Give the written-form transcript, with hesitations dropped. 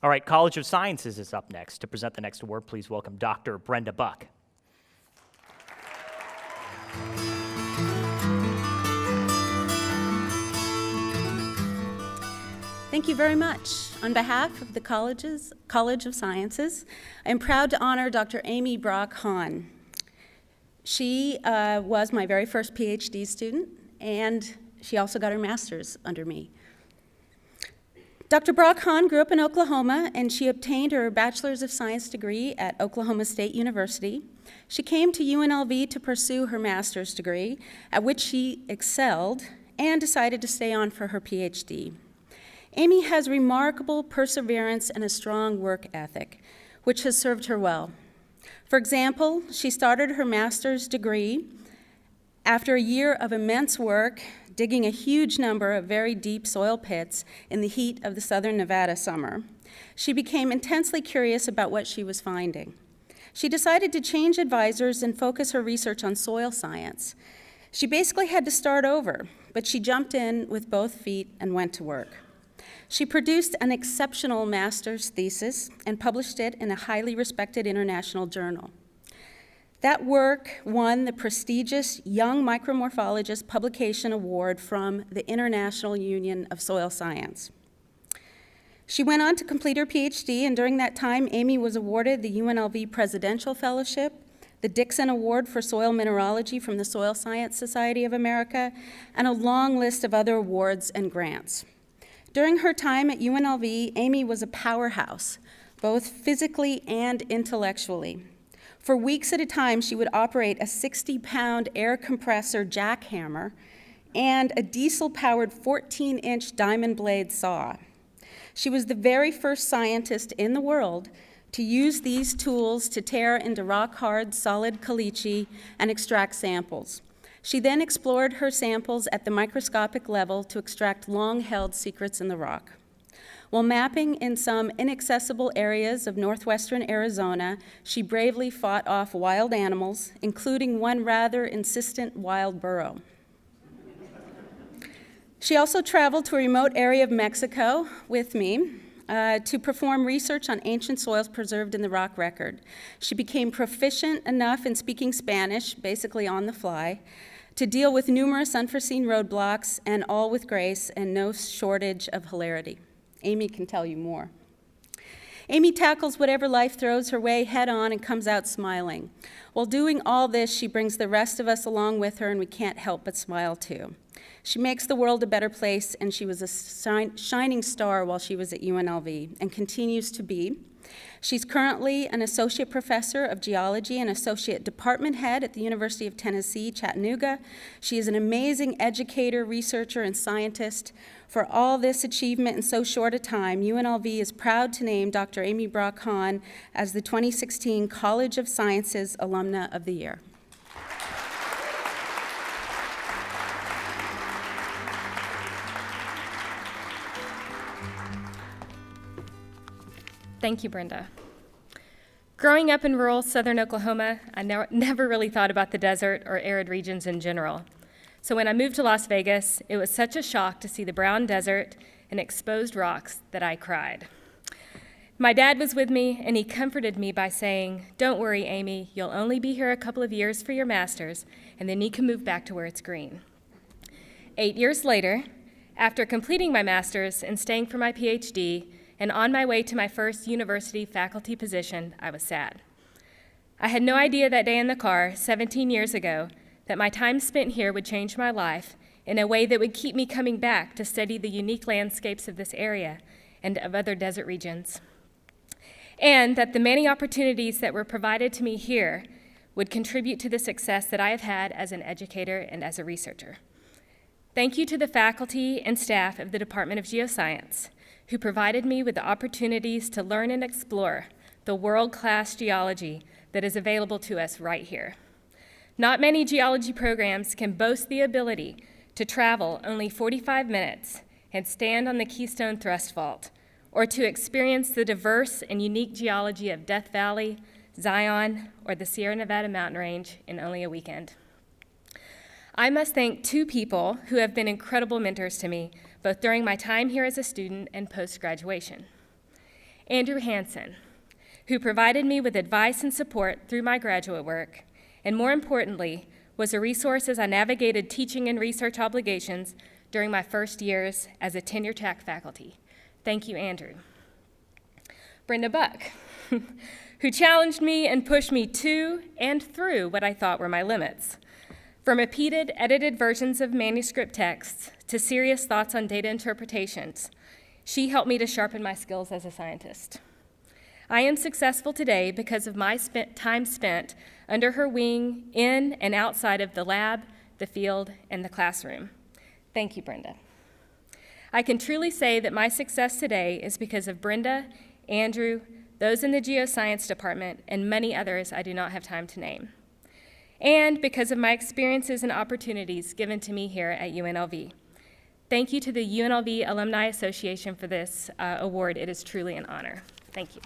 All right, College of Sciences is up next. To present the next award, please welcome Dr. Brenda Buck. Thank you very much. On behalf of the College of Sciences, I am proud to honor Dr. Amy Brock-Hon. She was my very first PhD student, and she also got her master's under me. Dr. Brock-Hon grew up in Oklahoma, and she obtained her Bachelor's of Science degree at Oklahoma State University. She came to UNLV to pursue her master's degree, at which she excelled, and decided to stay on for her PhD. Amy has remarkable perseverance and a strong work ethic, which has served her well. For example, she started her master's degree after a year of immense work, digging a huge number of very deep soil pits in the heat of the southern Nevada summer. She became intensely curious about what she was finding. She decided to change advisors and focus her research on soil science. She basically had to start over, but she jumped in with both feet and went to work. She produced an exceptional master's thesis and published it in a highly respected international journal. That work won the prestigious Young Micromorphologist Publication Award from the International Union of Soil Science. She went on to complete her PhD, and during that time, Amy was awarded the UNLV Presidential Fellowship, the Dixon Award for Soil Mineralogy from the Soil Science Society of America, and a long list of other awards and grants. During her time at UNLV, Amy was a powerhouse, both physically and intellectually. For weeks at a time, she would operate a 60-pound air compressor jackhammer and a diesel-powered 14-inch diamond blade saw. She was the very first scientist in the world to use these tools to tear into rock-hard, solid caliche and extract samples. She then explored her samples at the microscopic level to extract long-held secrets in the rock. While mapping in some inaccessible areas of northwestern Arizona, she bravely fought off wild animals, including one rather insistent wild burro. She also traveled to a remote area of Mexico with me to perform research on ancient soils preserved in the rock record. She became proficient enough in speaking Spanish, basically on the fly, to deal with numerous unforeseen roadblocks, and all with grace and no shortage of hilarity. Amy can tell you more. Amy tackles whatever life throws her way head on and comes out smiling. While doing all this, she brings the rest of us along with her, and we can't help but smile too. She makes the world a better place, and she was a shining star while she was at UNLV and continues to be. She's currently an associate professor of geology and associate department head at the University of Tennessee, Chattanooga. She is an amazing educator, researcher, and scientist. For all this achievement in so short a time, UNLV is proud to name Dr. Amy Brock-Hon as the 2016 College of Sciences Alumna of the Year. Thank you, Brenda. Growing up in rural southern Oklahoma, I never really thought about the desert or arid regions in general. So when I moved to Las Vegas, it was such a shock to see the brown desert and exposed rocks that I cried. My dad was with me, and he comforted me by saying, "Don't worry, Amy, you'll only be here a couple of years for your master's, and then you can move back to where it's green." 8 years later, after completing my master's and staying for my PhD, and on my way to my first university faculty position, I was sad. I had no idea that day in the car, 17 years ago, that my time spent here would change my life in a way that would keep me coming back to study the unique landscapes of this area and of other desert regions. And that the many opportunities that were provided to me here would contribute to the success that I have had as an educator and as a researcher. Thank you to the faculty and staff of the Department of Geoscience, who provided me with the opportunities to learn and explore the world-class geology that is available to us right here. Not many geology programs can boast the ability to travel only 45 minutes and stand on the Keystone Thrust Fault, or to experience the diverse and unique geology of Death Valley, Zion, or the Sierra Nevada mountain range in only a weekend. I must thank two people who have been incredible mentors to me, both during my time here as a student and post-graduation. Andrew Hansen, who provided me with advice and support through my graduate work, and more importantly, was a resource as I navigated teaching and research obligations during my first years as a tenure-track faculty. Thank you, Andrew. Brenda Buck, who challenged me and pushed me to and through what I thought were my limits. From repeated, edited versions of manuscript texts to serious thoughts on data interpretations, she helped me to sharpen my skills as a scientist. I am successful today because of my time spent under her wing in and outside of the lab, the field, and the classroom. Thank you, Brenda. I can truly say that my success today is because of Brenda, Andrew, those in the geoscience department, and many others I do not have time to name. And because of my experiences and opportunities given to me here at UNLV. Thank you to the UNLV Alumni Association for this award. It is truly an honor. Thank you.